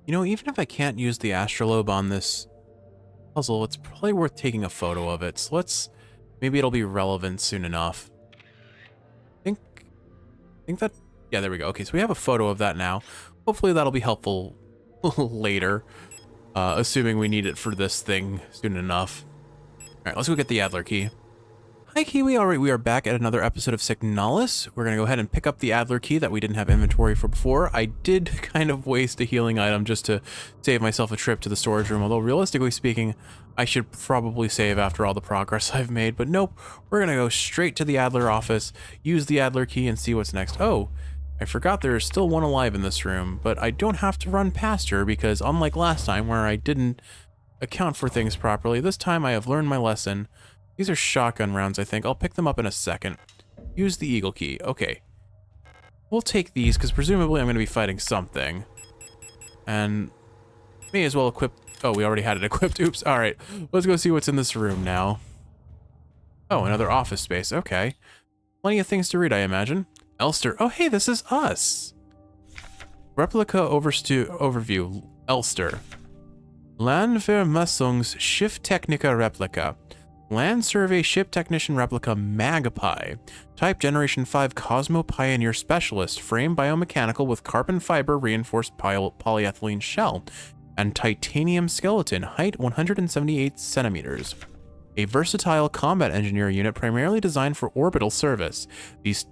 You know, even if I can't use the astrolabe on this puzzle, it's probably worth taking a photo of it. So maybe it'll be relevant soon enough. I think that, yeah, there we go. Okay, so we have a photo of that now. Hopefully that'll be helpful later, assuming we need it for this thing soon enough. All right, let's go get the Adler key. Hi, Kiwi. All right, we are back at another episode of Signalis. We're going to go ahead and pick up the Adler key that we didn't have inventory for before. I did kind of waste a healing item just to save myself a trip to the storage room, although realistically speaking, I should probably save after all the progress I've made. But nope, we're going to go straight to the Adler office, use the Adler key, and see what's next. Oh, I forgot there's still one alive in this room, but I don't have to run past her because unlike last time where I didn't account for things properly, this time I have learned my lesson. These are shotgun rounds, I think. I'll pick them up in a second. Use the eagle key. Okay. We'll take these, because presumably I'm going to be fighting something. And may as well equip... Oh, we already had it equipped. Oops. All right. Let's go see what's in this room now. Oh, another office space. Okay. Plenty of things to read, I imagine. Elster. Oh, hey, this is us. Replica overview. Elster. Landvermessungs Schiffstechniker Replica. Land Survey Ship Technician Replica Magpie. Type Generation 5 Cosmo Pioneer Specialist. Frame biomechanical with carbon fiber reinforced polyethylene shell. And titanium skeleton. Height 178 centimeters. A versatile combat engineer unit primarily designed for orbital service. These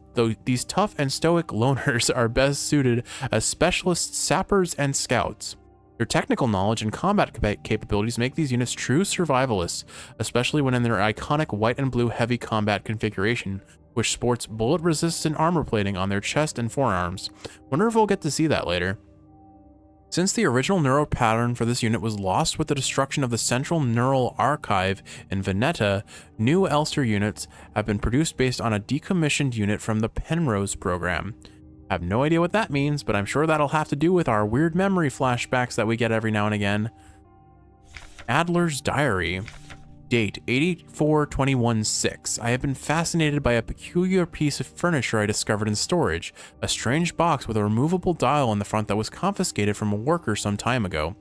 tough and stoic loners are best suited as specialist sappers and scouts. Their technical knowledge and combat capabilities make these units true survivalists, especially when in their iconic white and blue heavy combat configuration, which sports bullet-resistant armor plating on their chest and forearms. Wonder if we'll get to see that later. Since the original neural pattern for this unit was lost with the destruction of the Central Neural Archive in Veneta, new Elster units have been produced based on a decommissioned unit from the Penrose program. I have no idea what that means, but I'm sure that'll have to do with our weird memory flashbacks that we get every now and again. Adler's Diary. Date 84/21/6. I have been fascinated by a peculiar piece of furniture I discovered in storage, a strange box with a removable dial on the front that was confiscated from a worker some time ago.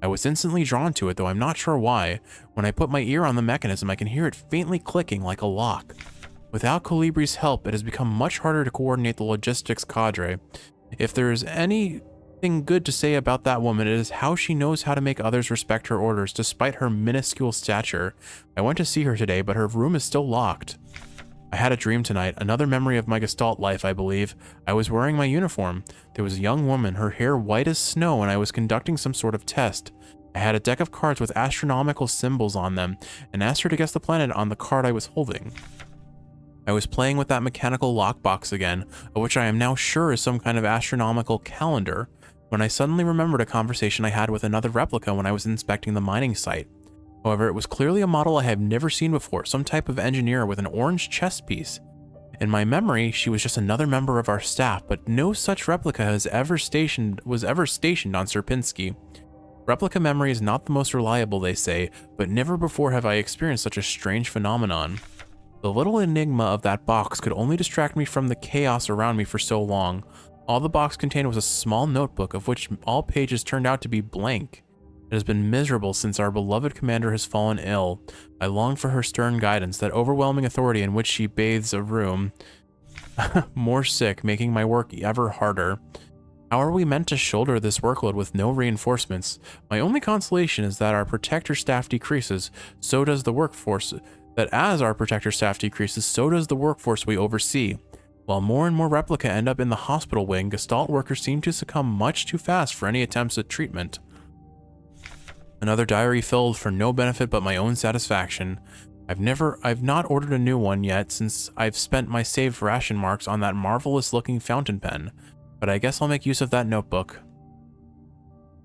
I was instantly drawn to it, though I'm not sure why. When I put my ear on the mechanism, I can hear it faintly clicking like a lock. Without Colibri's help, it has become much harder to coordinate the logistics cadre. If there is anything good to say about that woman, it is how she knows how to make others respect her orders despite her minuscule stature. I went to see her today, but her room is still locked. I had a dream tonight, another memory of my Gestalt life, I believe. I was wearing my uniform. There was a young woman, her hair white as snow, and I was conducting some sort of test. I had a deck of cards with astronomical symbols on them, and asked her to guess the planet on the card I was holding. I was playing with that mechanical lockbox again, of which I am now sure is some kind of astronomical calendar, when I suddenly remembered a conversation I had with another replica when I was inspecting the mining site. However, it was clearly a model I have never seen before, some type of engineer with an orange chest piece. In my memory, she was just another member of our staff, but no such replica was ever stationed on Sierpinski. Replica memory is not the most reliable, they say, but never before have I experienced such a strange phenomenon. The little enigma of that box could only distract me from the chaos around me for so long. All the box contained was a small notebook, of which all pages turned out to be blank. It has been miserable since our beloved commander has fallen ill. I long for her stern guidance, that overwhelming authority in which she bathes a room. More sick, making my work ever harder. How are we meant to shoulder this workload with no reinforcements? My only consolation is that our protector staff decreases, so does the workforce. That as our protector staff decreases, so does the workforce we oversee. While more and more replica end up in the hospital wing, Gestalt workers seem to succumb much too fast for any attempts at treatment. Another diary filled for no benefit but my own satisfaction. I've not ordered a new one yet since I've spent my saved ration marks on that marvelous looking fountain pen, but I guess I'll make use of that notebook.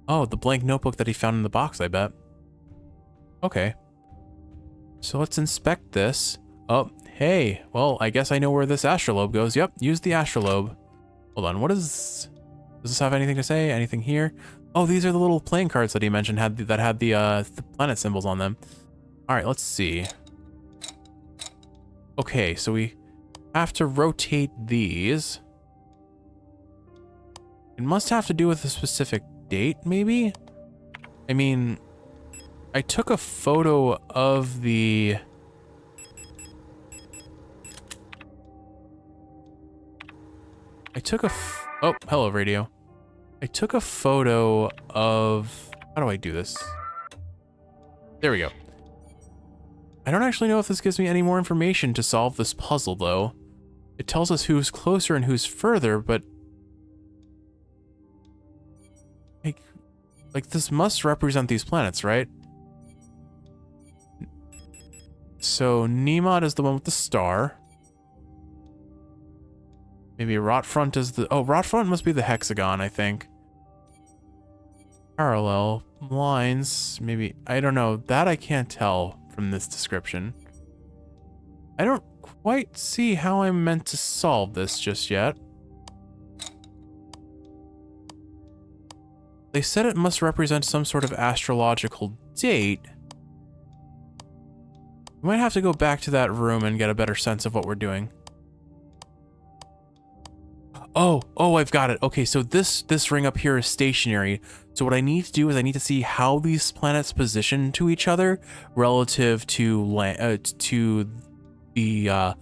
Oh, the blank notebook that he found in the box, I bet. Okay. So let's inspect this. Oh, hey, well, I guess I know where this astrolabe goes. Yep, use the astrolabe. Hold on, does this have anything to say? Anything here? Oh, these are the little playing cards that he mentioned that had the planet symbols on them. All right, let's see. Okay, so we have to rotate these. It must have to do with a specific date, maybe? I mean, I took a photo of the... oh, hello, radio. I took a photo of... How do I do this? There we go. I don't actually know if this gives me any more information to solve this puzzle, though. It tells us who's closer and who's further, but... Like this must represent these planets, right? So, Nemod is the one with the star. Maybe Rotfront is the... Oh, Rotfront must be the hexagon, I think. Parallel lines, maybe... I don't know. That I can't tell from this description. I don't quite see how I'm meant to solve this just yet. They said it must represent some sort of astrological date. We might have to go back to that room and get a better sense of what we're doing. Oh, I've got it. Okay, so this ring up here is stationary. So what I need to do is I need to see how these planets position to each other relative to the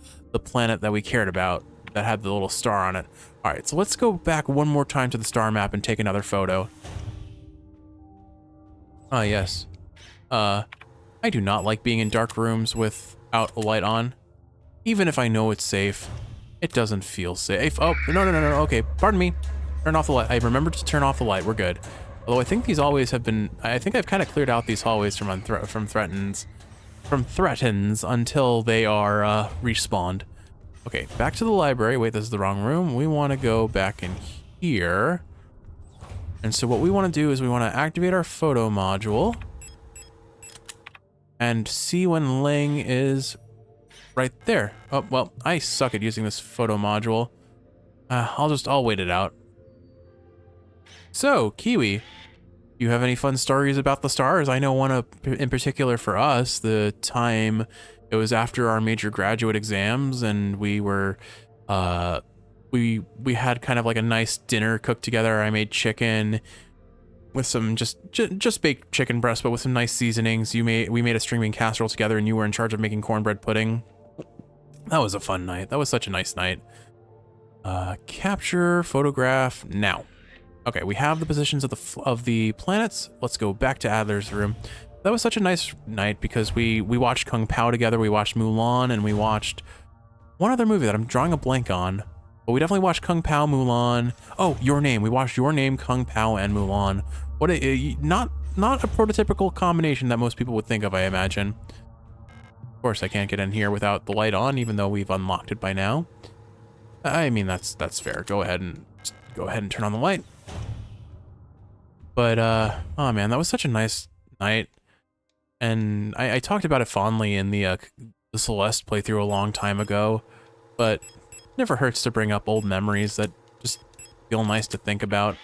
planet that we cared about that had the little star on it. All right, so let's go back one more time to the star map and take another photo. Ah, yes. I do not like being in dark rooms without a light on. Even if I know it's safe, it doesn't feel safe. Oh, no, okay, pardon me. Turn off the light. I remembered to turn off the light, we're good. Although I think these hallways have been, I think I've kind of cleared out these hallways from threatens until they are respawned. Okay, back to the library. Wait, this is the wrong room. We want to go back in here. And so what we want to do is we want to activate our photo module and see when Ling is right there. Oh, well, I suck at using this photo module. I'll wait it out. So, Kiwi, you have any fun stories about the stars? I know one in particular for us, the time it was after our major graduate exams and we were, we had kind of like a nice dinner cooked together. I made chicken with some just baked chicken breast, but with some nice seasonings. We made a string bean casserole together, and you were in charge of making cornbread pudding. That was a fun night. That was such a nice night. Capture, photograph, now. Okay, we have the positions of the planets. Let's go back to Adler's room. That was such a nice night because we watched Kung Pao together. We watched Mulan, and we watched one other movie that I'm drawing a blank on. But we definitely watched Kung Pao, Mulan. Oh, Your Name. We watched Your Name, Kung Pao, and Mulan. What not a prototypical combination that most people would think of, I imagine. Of course, I can't get in here without the light on, even though we've unlocked it by now. I mean, that's fair. Go ahead and turn on the light. But oh man, that was such a nice night, and I talked about it fondly in the Celeste playthrough a long time ago, but never hurts to bring up old memories that just feel nice to think about.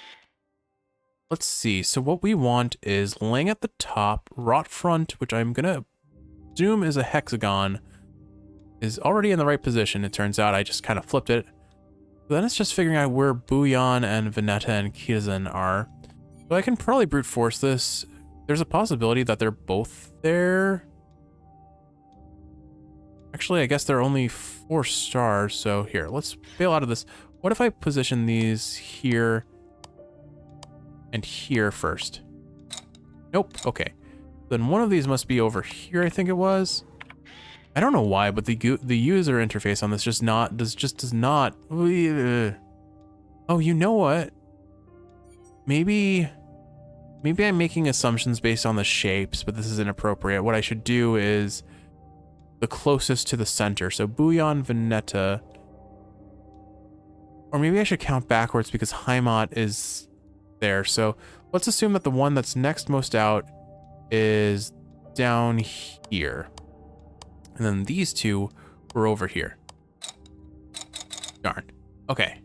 Let's see. So what we want is Ling at the top, Rotfront, which I'm gonna assume is a hexagon, is already in the right position. It turns out I just kind of flipped it. Then it's just figuring out where Bouillon and Veneta and Kizan are. So I can probably brute force this. There's a possibility that they're both there. Actually, I guess there are only 4 stars, so here, let's bail out of this. What if I position these here and here first? Nope, okay. Then one of these must be over here, I think it was. I don't know why, but the user interface on this just does not. Oh, you know what? Maybe I'm making assumptions based on the shapes, but this is inappropriate. What I should do is the closest to the center. So Bouillon, Veneta. Or maybe I should count backwards because Heimat is there. So let's assume that the one that's next most out is down here. And then these two were over here. Darn. Okay.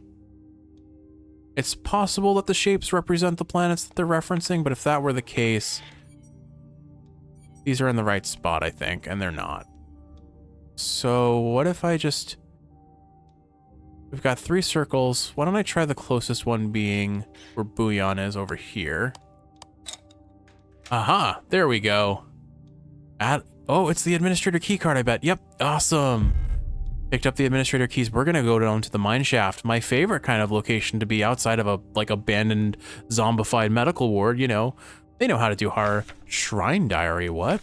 It's possible that the shapes represent the planets that they're referencing, but if that were the case, these are in the right spot, I think, and they're not. So what if I just... We've got 3 circles. Why don't I try the closest one being where Bouillon is over here? Aha, there we go. Oh, it's the administrator key card, I bet. Yep, awesome. Picked up the administrator keys. We're gonna go down to the Mineshaft, my favorite kind of location to be outside of a, like, abandoned, zombified medical ward, you know. They know how to do horror. Shrine diary, what?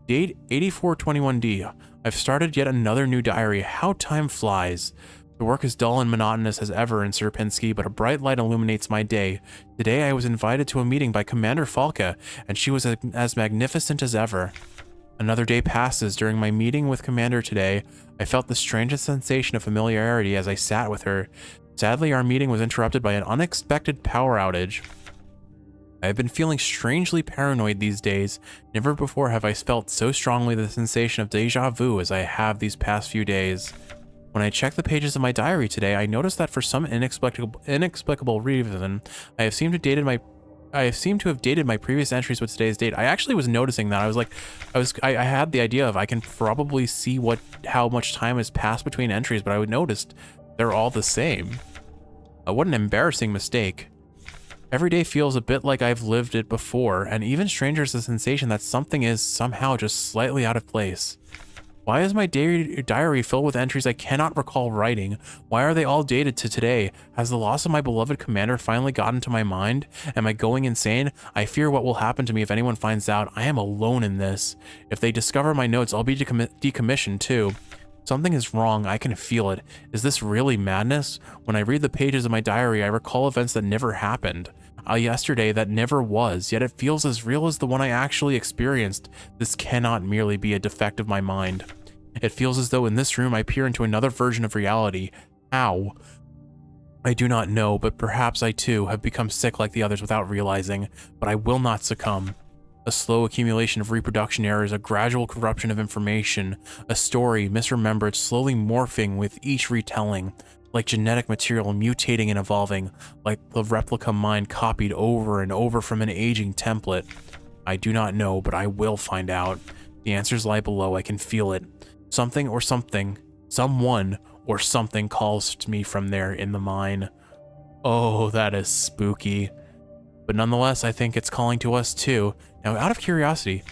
Date 8421D. I've started yet another new diary. How time flies. The work is dull and monotonous as ever in Sierpinski, but a bright light illuminates my day. Today I was invited to a meeting by Commander Falka, and she was as magnificent as ever. Another day passes. During my meeting with Commander today, I felt the strangest sensation of familiarity as I sat with her. Sadly, our meeting was interrupted by an unexpected power outage. I have been feeling strangely paranoid these days. Never before have I felt so strongly the sensation of deja vu as I have these past few days. When I checked the pages of my diary today, I noticed that for some inexplicable reason, I have seemed to have dated my previous entries with today's date. I actually was noticing that. I had the idea of I can probably see how much time has passed between entries, but I would noticed they're all the same. What an embarrassing mistake. Every day feels a bit like I've lived it before, and even stranger is the sensation that something is somehow just slightly out of place. Why is my diary filled with entries I cannot recall writing? Why are they all dated to today? Has the loss of my beloved commander finally gotten to my mind? Am I going insane? I fear what will happen to me if anyone finds out. I am alone in this. If they discover my notes, I'll be decommissioned too. Something is wrong. I can feel it. Is this really madness? When I read the pages of my diary, I recall events that never happened. Yesterday that never was, yet it feels as real as the one I actually experienced. This cannot merely be a defect of my mind. It feels as though in this room I peer into another version of reality. How? I do not know, but perhaps I too have become sick like the others without realizing, but I will not succumb. A slow accumulation of reproduction errors, a gradual corruption of information, a story misremembered, slowly morphing with each retelling, like genetic material mutating and evolving, like the replica mind copied over and over from an aging template. I do not know, but I will find out. The answers lie below. I can feel it. Something or something, someone or something calls to me from there in the mine. Oh, that is spooky. But nonetheless, I think it's calling to us too. Now, out of curiosity,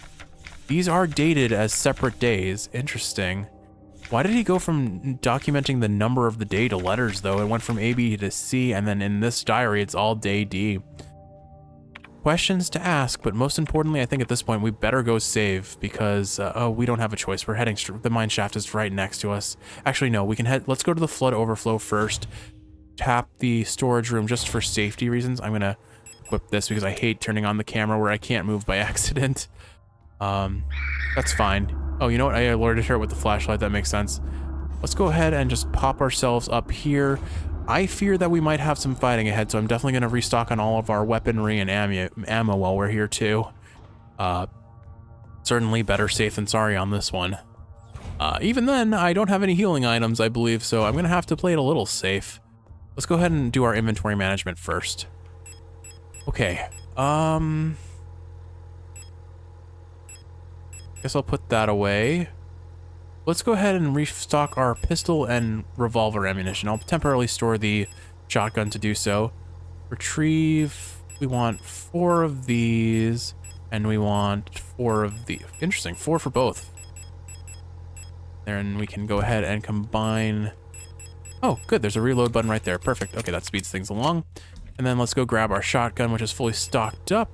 these are dated as separate days. Interesting. Why did he go from documenting the number of the day to letters, though? It went from A, B to C, and then in this diary, it's all day D. Questions to ask, but most importantly, I think at this point, we better go save, because, we don't have a choice. We're heading the Mineshaft is right next to us. Actually, no, we can let's go to the flood overflow first. Tap the storage room just for safety reasons. I'm gonna equip this because I hate turning on the camera where I can't move by accident. That's fine. Oh, you know what? I alerted her with the flashlight. That makes sense. Let's go ahead and just pop ourselves up here. I fear that we might have some fighting ahead, so I'm definitely going to restock on all of our weaponry and ammo while we're here too. Certainly better safe than sorry on this one. Even then, I don't have any healing items, I believe, so I'm going to have to play it a little safe. Let's go ahead and do our inventory management first. Okay. Guess I'll put that away. Let's go ahead and restock our pistol and revolver ammunition. I'll temporarily store the shotgun to do so. Retrieve. We want 4 of these, and we want 4 of the. Interesting, 4 for both. Then we can go ahead and combine. Oh, good. There's a reload button right there. Perfect. Okay, that speeds things along. And then let's go grab our shotgun, which is fully stocked up.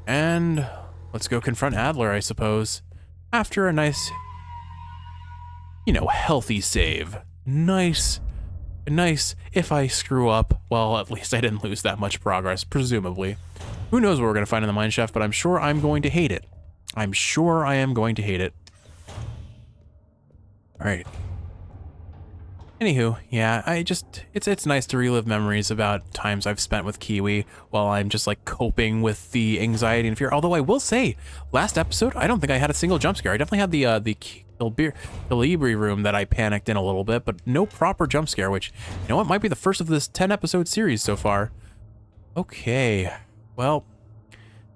And let's go confront Adler, I suppose. After a nice, you know, healthy save. Nice. If I screw up, well, at least I didn't lose that much progress, presumably. Who knows what we're going to find in the Mineshaft, but I'm sure I'm going to hate it. I'm sure I am going to hate it. All right. Anywho, yeah, it's nice to relive memories about times I've spent with Kiwi while I'm just like coping with the anxiety and fear. Although I will say, last episode, I don't think I had a single jump scare. I definitely had the Calibri room that I panicked in a little bit, but no proper jump scare, which, you know what, might be the first of this 10 episode series so far. Okay, well,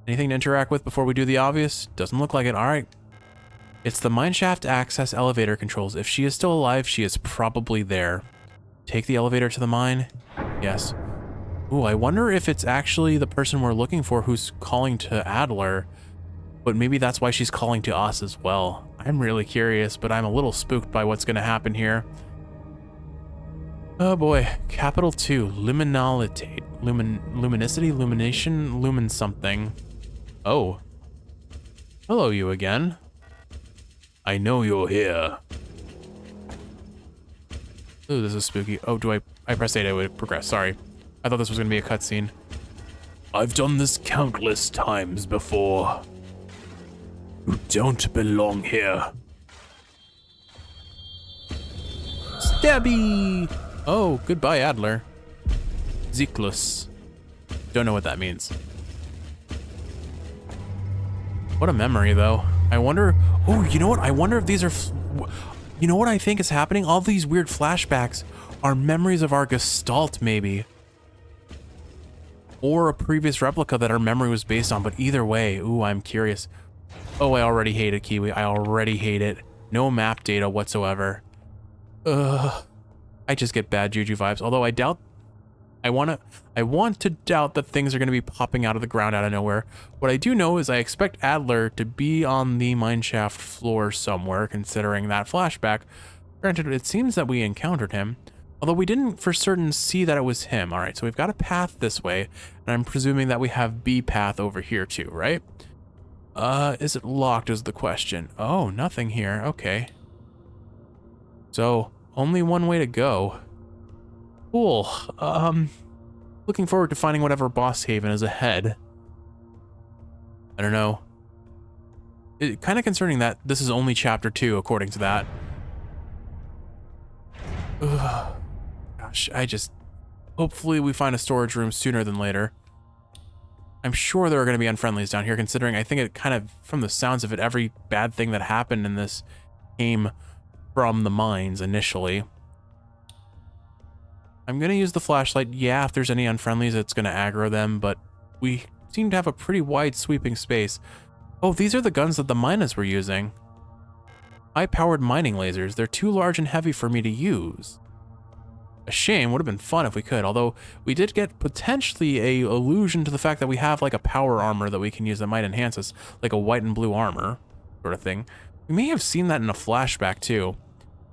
anything to interact with before we do the obvious? Doesn't look like it. All right. It's the mineshaft access elevator controls. If she is still alive, she is probably there. Take the elevator to the mine? Yes. Ooh, I wonder if it's actually the person we're looking for who's calling to Adler, but maybe that's why she's calling to us as well. I'm really curious, but I'm a little spooked by what's gonna happen here. Oh boy, capital 2, luminalitate, luminicity, illumination, lumen something. Oh. Hello you again. I know you're here. Ooh, this is spooky. Oh, I pressed 8, I would progress, sorry. I thought this was gonna be a cutscene. I've done this countless times before. You don't belong here. Stabby! Oh, goodbye, Adler. Signalis. Don't know what that means. What a memory, though. I wonder... Oh, you know what? I wonder if these are... You know what I think is happening? All these weird flashbacks are memories of our Gestalt, maybe. Or a previous replica that our memory was based on, but either way, ooh, I'm curious. Oh, I already hate it, Kiwi. I already hate it. No map data whatsoever. Ugh. I just get bad juju vibes, although I doubt... I want to doubt that things are going to be popping out of the ground out of nowhere. What I do know is I expect Adler to be on the mineshaft floor somewhere, considering that flashback. Granted, it seems that we encountered him, although we didn't for certain see that it was him. All right, so we've got a path this way, and I'm presuming that we have B path over here too, right? Is it locked is the question. Oh, nothing here. Okay. So, only one way to go. Cool. Looking forward to finding whatever boss haven is ahead. I don't know. It kind of concerning that this is only chapter 2, according to that. Ugh. Gosh, hopefully we find a storage room sooner than later. I'm sure there are going to be unfriendlies down here, considering I think it kind of, from the sounds of it, every bad thing that happened in this came from the mines initially. I'm going to use the flashlight. Yeah, if there's any unfriendlies, it's going to aggro them, but we seem to have a pretty wide sweeping space. Oh, these are the guns that the miners were using. High-powered mining lasers. They're too large and heavy for me to use. A shame. Would have been fun if we could, although we did get potentially a allusion to the fact that we have like a power armor that we can use that might enhance us, like a white and blue armor sort of thing. We may have seen that in a flashback too.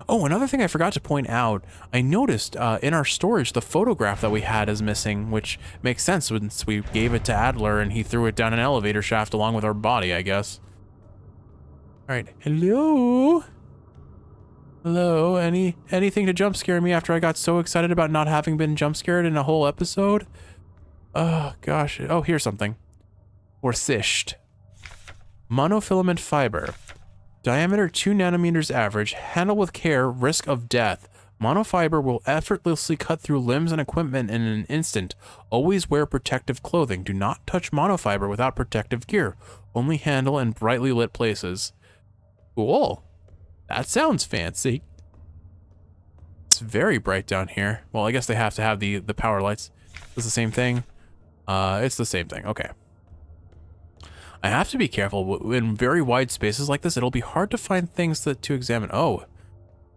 Oh, another thing I forgot to point out, I noticed in our storage the photograph that we had is missing, which makes sense since we gave it to Adler and he threw it down an elevator shaft along with our body, I guess. All right, hello? Hello, anything to jump scare me after I got so excited about not having been jump scared in a whole episode? Oh, gosh. Oh, here's something. Or sished. Monofilament fiber. Diameter 2 nanometers average. Handle with care. Risk of death. Monofiber will effortlessly cut through limbs and equipment in an instant. Always wear protective clothing. Do not touch monofiber without protective gear. Only handle in brightly lit places. Cool. That sounds fancy. It's very bright down here. Well, I guess they have to have the power lights. It's the same thing. It's the same thing. Okay. I have to be careful. In very wide spaces like this, it'll be hard to find things to examine. Oh.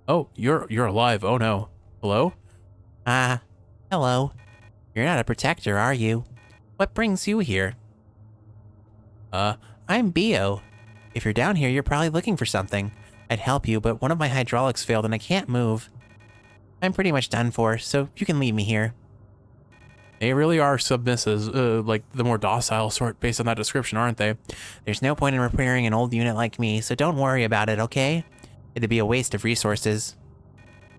Oh, you're alive. Oh no. Hello? Hello. You're not a protector, are you? What brings you here? I'm Bio. If you're down here, you're probably looking for something. I'd help you, but one of my hydraulics failed and I can't move. I'm pretty much done for, so you can leave me here. They really are submissives, like the more docile sort based on that description, aren't they? There's no point in repairing an old unit like me, so don't worry about it, okay? It'd be a waste of resources.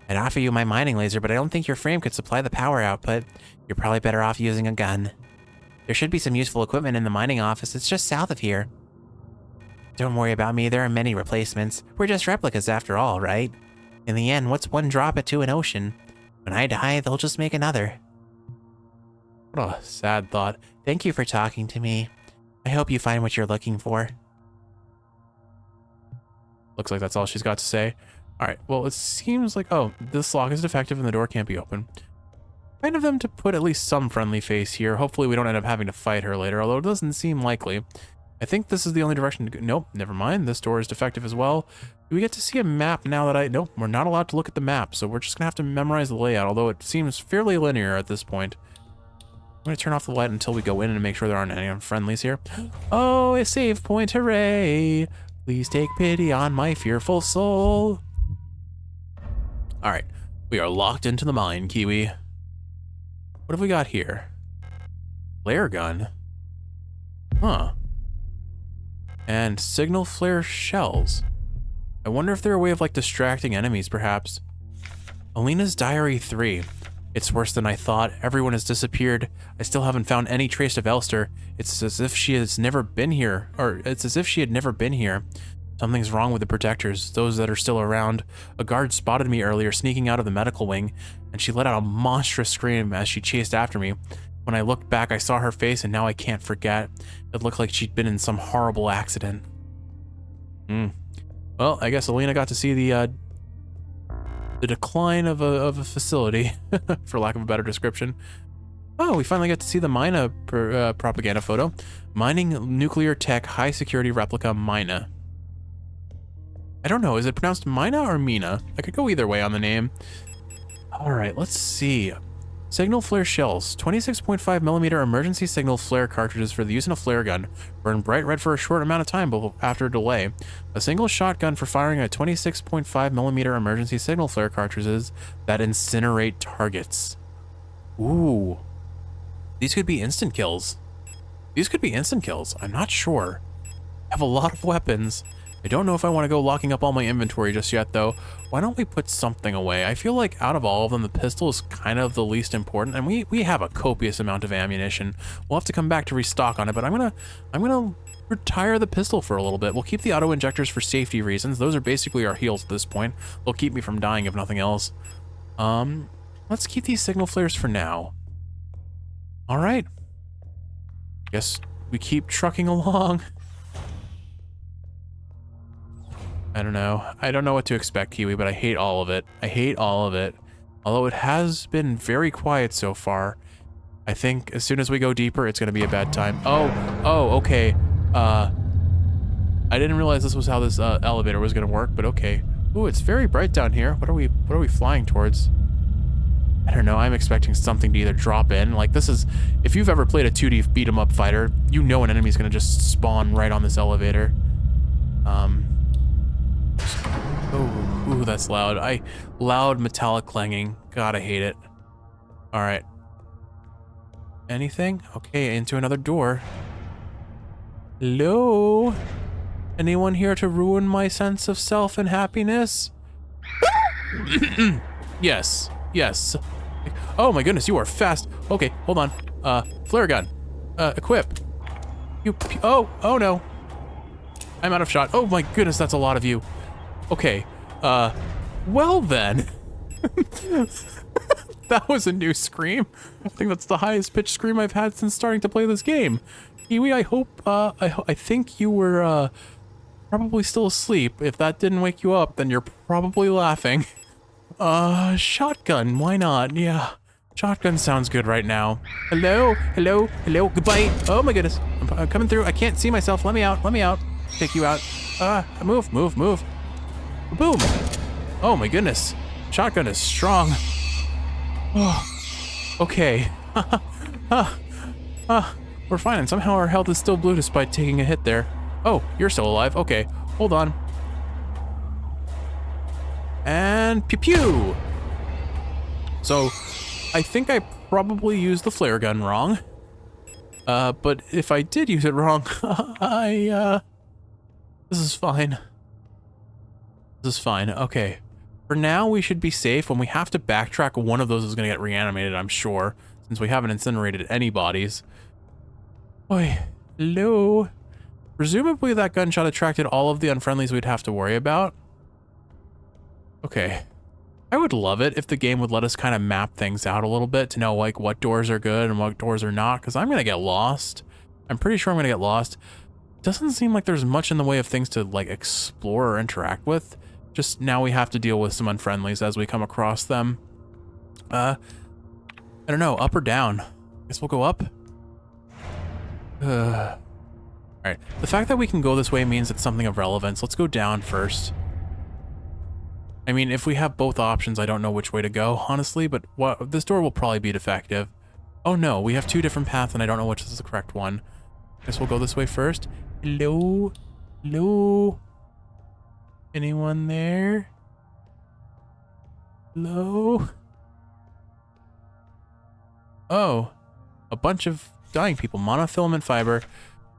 I'd offer you my mining laser, but I don't think your frame could supply the power output. You're probably better off using a gun. There should be some useful equipment in the mining office. It's just south of here. Don't worry about me, there are many replacements. We're just replicas after all, right? In the end, what's one drop into an ocean? When I die, they'll just make another. What a sad thought. Thank you for talking to me. I hope you find what you're looking for. Looks like that's all she's got to say. Alright, well, it seems like... Oh, this lock is defective and the door can't be opened. Kind of them to put at least some friendly face here. Hopefully we don't end up having to fight her later, although it doesn't seem likely. I think this is the only direction to go. Nope, never mind. This door is defective as well. Do we get to see a map now that nope, we're not allowed to look at the map, so we're just gonna have to memorize the layout, although it seems fairly linear at this point. I'm gonna turn off the light until we go in and make sure there aren't any unfriendlies here. Oh, a save point, hooray! Please take pity on my fearful soul. All right, we are locked into the mine, Kiwi. What have we got here? Flare gun? Huh. And signal flare shells. I wonder if they're a way of like distracting enemies, perhaps. Alina's Diary 3. It's worse than I thought. Everyone has disappeared. I still haven't found any trace of Elster. It's as if she has never been here, or it's as if she had never been here. Something's wrong with the protectors, those that are still around. A guard spotted me earlier sneaking out of the medical wing, and she let out a monstrous scream as she chased after me. When I looked back, I saw her face, and now I can't forget. It looked like she'd been in some horrible accident. Well, I guess Alina got to see the decline of a facility, for lack of a better description. Oh, we finally got to see the Mina propaganda photo. Mining nuclear tech high security replica Mina. I don't know, is it pronounced Mina or Mina? I could go either way on the name. All right, let's see. Signal flare shells, 26.5mm emergency signal flare cartridges for the use in a flare gun. Burn bright red for a short amount of time after a delay. A single shotgun for firing a 26.5mm emergency signal flare cartridges that incinerate targets. Ooh. These could be instant kills. These could be instant kills, I'm not sure. I have a lot of weapons. I don't know if I want to go locking up all my inventory just yet, though. Why don't we put something away? I feel like out of all of them, the pistol is kind of the least important, and we have a copious amount of ammunition. We'll have to come back to restock on it, but I'm gonna retire the pistol for a little bit. We'll keep the auto injectors for safety reasons. Those are basically our heals at this point. They'll keep me from dying if nothing else. Let's keep these signal flares for now. All right. Guess we keep trucking along. I don't know. I don't know what to expect, Kiwi, but I hate all of it. I hate all of it. Although it has been very quiet so far. I think as soon as we go deeper, it's gonna be a bad time. Oh, okay. I didn't realize this was how this elevator was gonna work, but okay. Ooh, it's very bright down here. What are we flying towards? I don't know. I'm expecting something to either drop in. Like this is, if you've ever played a 2D beat 'em up fighter, you know an enemy's gonna just spawn right on this elevator. Ooh, that's loud. Loud metallic clanging. God, I hate it. All right. Anything? Okay, into another door. Hello? Anyone here to ruin my sense of self and happiness? Yes. Oh my goodness, you are fast. Okay, hold on. Flare gun. Equip. Oh no. I'm out of shot. Oh my goodness, that's a lot of you. Okay, well then. That was a new scream. I think that's the highest pitched scream I've had since starting to play this game. Kiwi, I hope, I think you were, probably still asleep. If that didn't wake you up, then you're probably laughing. Shotgun, why not? Yeah, shotgun sounds good right now. Hello, goodbye. Oh my goodness, I'm coming through. I can't see myself. Let me out. Take you out. Move. Boom. Oh my goodness. Shotgun is strong. Oh, okay. We're fine, and somehow our health is still blue despite taking a hit there. Oh, you're still alive. Okay, hold on. And pew. So, I think I probably used the flare gun wrong. But if I did use it wrong, this is fine. Okay. For now, we should be safe. When we have to backtrack, one of those is going to get reanimated, I'm sure, since we haven't incinerated any bodies. Oi, hello. Presumably that gunshot attracted all of the unfriendlies we'd have to worry about. Okay. I would love it if the game would let us kind of map things out a little bit to know like what doors are good and what doors are not, because I'm going to get lost. I'm pretty sure I'm going to get lost. Doesn't seem like there's much in the way of things to like explore or interact with. Just now we have to deal with some unfriendlies as we come across them. I don't know, up or down? Guess we'll go up. Alright, the fact that we can go this way means it's something of relevance. Let's go down first. I mean, if we have both options, I don't know which way to go, honestly, but this door will probably be defective. Oh no, we have 2 different paths and I don't know which is the correct one. Guess we'll go this way first. Hello? Hello? Anyone there? Hello? Oh, a bunch of dying people. Monofilament fiber.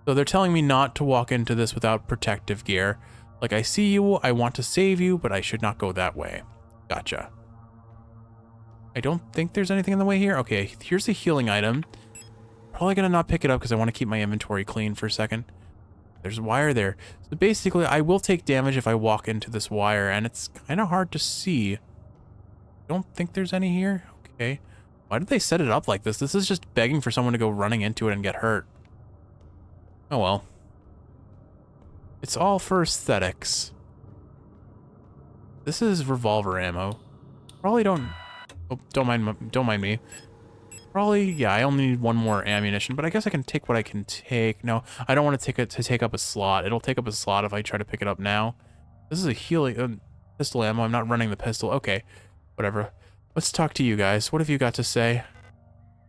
So they're telling me not to walk into this without protective gear. Like, I see you, I want to save you, but I should not go that way. Gotcha. I don't think there's anything in the way here. Okay, here's a healing item. Probably gonna not pick it up because I want to keep my inventory clean for a second. There's wire there. So basically, I will take damage if I walk into this wire, and it's kind of hard to see. Don't think there's any here? Okay. Why did they set it up like this? This is just begging for someone to go running into it and get hurt. Oh well. It's all for aesthetics. This is revolver ammo. Probably don't... Oh, don't mind me. Probably, yeah, I only need 1 more ammunition, but I guess I can take what I can take. No, I don't want to take up a slot. It'll take up a slot if I try to pick it up now. This is a healing... pistol ammo. I'm not running the pistol. Okay, whatever. Let's talk to you guys. What have you got to say?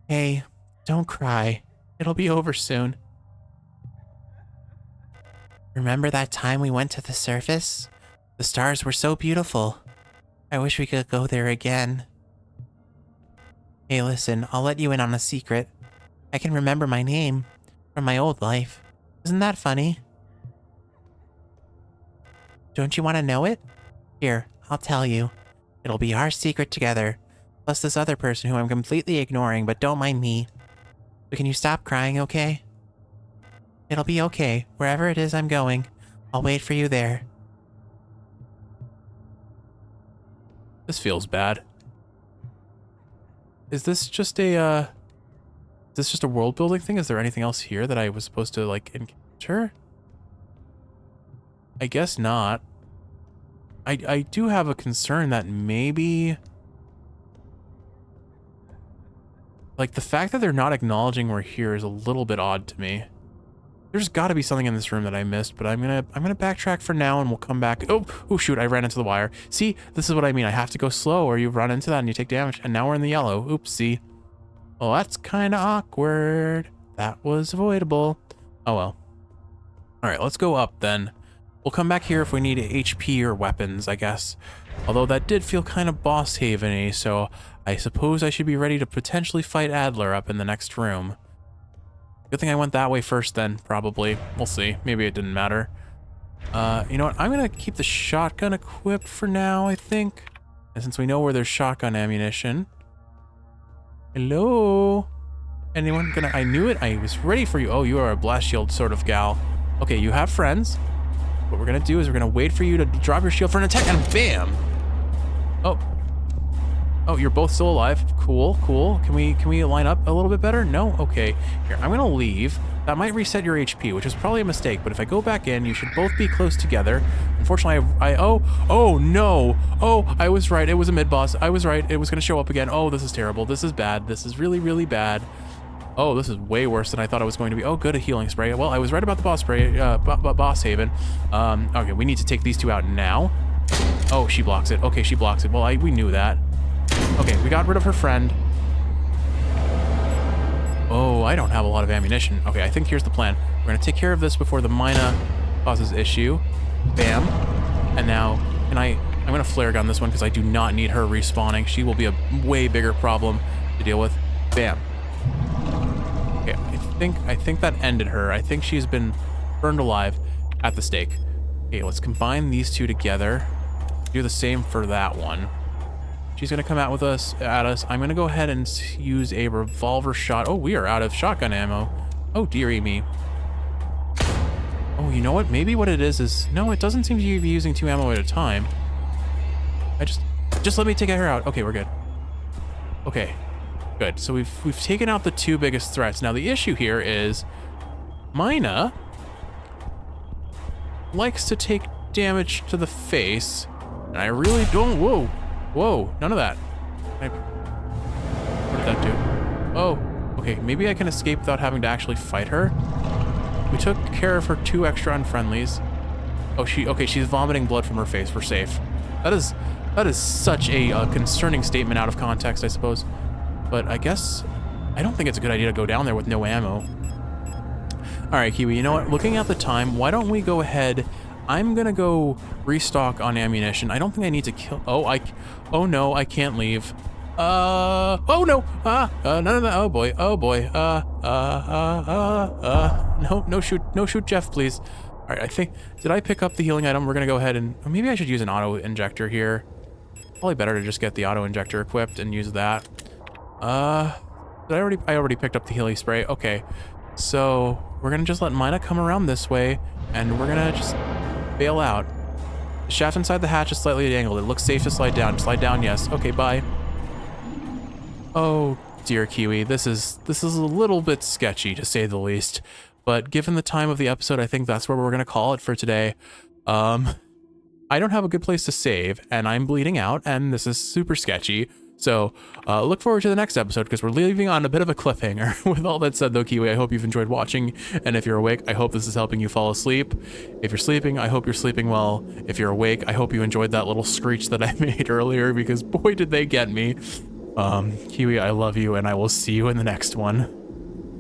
Hey, don't cry. It'll be over soon. Remember that time we went to the surface? The stars were so beautiful. I wish we could go there again. Hey, listen, I'll let you in on a secret. I can remember my name from my old life. Isn't that funny? Don't you want to know it? Here, I'll tell you. It'll be our secret together, plus this other person who I'm completely ignoring, but don't mind me. So can you stop crying, okay? It'll be okay. Wherever it is I'm going, I'll wait for you there. This feels bad. Is this just a world building thing? Is there anything else here that I was supposed to, like, encounter? I guess not. I do have a concern that maybe... Like, the fact that they're not acknowledging we're here is a little bit odd to me. There's got to be something in this room that I missed, but I'm gonna backtrack for now and we'll come back. Oh shoot, I ran into the wire. See, this is what I mean. I have to go slow or you run into that and you take damage. And now we're in the yellow. Oopsie. Well, that's kind of awkward. That was avoidable. Oh well. All right, let's go up then. We'll come back here if we need HP or weapons, I guess. Although that did feel kind of boss haven-y, so I suppose I should be ready to potentially fight Adler up in the next room. Good thing I went that way first then, probably. We'll see. Maybe it didn't matter. You know what? I'm gonna keep the shotgun equipped for now, I think. And since we know where there's shotgun ammunition. Hello? Anyone gonna... I knew it. I was ready for you. Oh, you are a blast shield sort of gal. Okay, you have friends. What we're gonna do is we're gonna wait for you to drop your shield for an attack, and bam! Oh, you're both still alive. Cool, cool. Can we line up a little bit better? No? Okay. Here, I'm gonna leave. That might reset your HP, which is probably a mistake, but if I go back in, you should both be close together. Unfortunately, oh no! Oh, I was right. It was a mid-boss. I was right. It was gonna show up again. Oh, this is terrible. This is bad. This is really, really bad. Oh, this is way worse than I thought it was going to be. Oh, good, a healing spray. Well, I was right about the boss spray, boss haven. Okay, we need to take these 2 out now. Oh, she blocks it. Okay, she blocks it. Well, we knew that. Okay, we got rid of her friend. Oh, I don't have a lot of ammunition. Okay, I think here's the plan. We're gonna take care of this before the mina causes issue. Bam. And now, I'm gonna flare gun this one because I do not need her respawning. She will be a way bigger problem to deal with. Bam. Okay, I think that ended her. I think she's been burned alive at the stake. Okay, let's combine these 2 together. Do the same for that one. She's gonna come out with us at us. I'm gonna go ahead and use a revolver shot. Oh, we are out of shotgun ammo. Oh, dearie me. Oh, you know what? Maybe what it is no, it doesn't seem to be using 2 ammo at a time. Just let me take her out. Okay, we're good. Okay, good. So we've taken out the 2 biggest threats. Now the issue here is Mina likes to take damage to the face, and I really don't. Whoa, none of that. What did that do? Oh, okay, maybe I can escape without having to actually fight her. We took care of her 2 extra unfriendlies. Oh, she's vomiting blood from her face. We're safe. That is such a concerning statement out of context, I suppose. But I guess I don't think it's a good idea to go down there with no ammo. All right, Kiwi, you know what? Looking at the time, why don't we go ahead? I'm gonna go restock on ammunition. I don't think I need to kill. Oh no, I can't leave. Oh no. No. Oh boy. No shoot, Jeff, please. All right, I think, did I pick up the healing item? We're gonna go ahead and, maybe I should use an auto injector here. Probably better to just get the auto injector equipped and use that. I already picked up the healing spray. Okay, so we're gonna just let Mina come around this way, and we're gonna just bail out. The shaft inside the hatch is slightly angled. It looks safe to slide down. Slide down, yes. Okay, bye. Oh dear, Kiwi, this is a little bit sketchy to say the least. But given the time of the episode, I think that's where we're gonna call it for today. I don't have a good place to save, and I'm bleeding out, and this is super sketchy. So look forward to the next episode, because we're leaving on a bit of a cliffhanger. With all that said, though, Kiwi, I hope you've enjoyed watching, and if you're awake, I hope this is helping you fall asleep. If you're sleeping, I hope you're sleeping well. If you're awake, I hope you enjoyed that little screech that I made earlier, because boy, did they get me. Kiwi, I love you, and I will see you in the next one.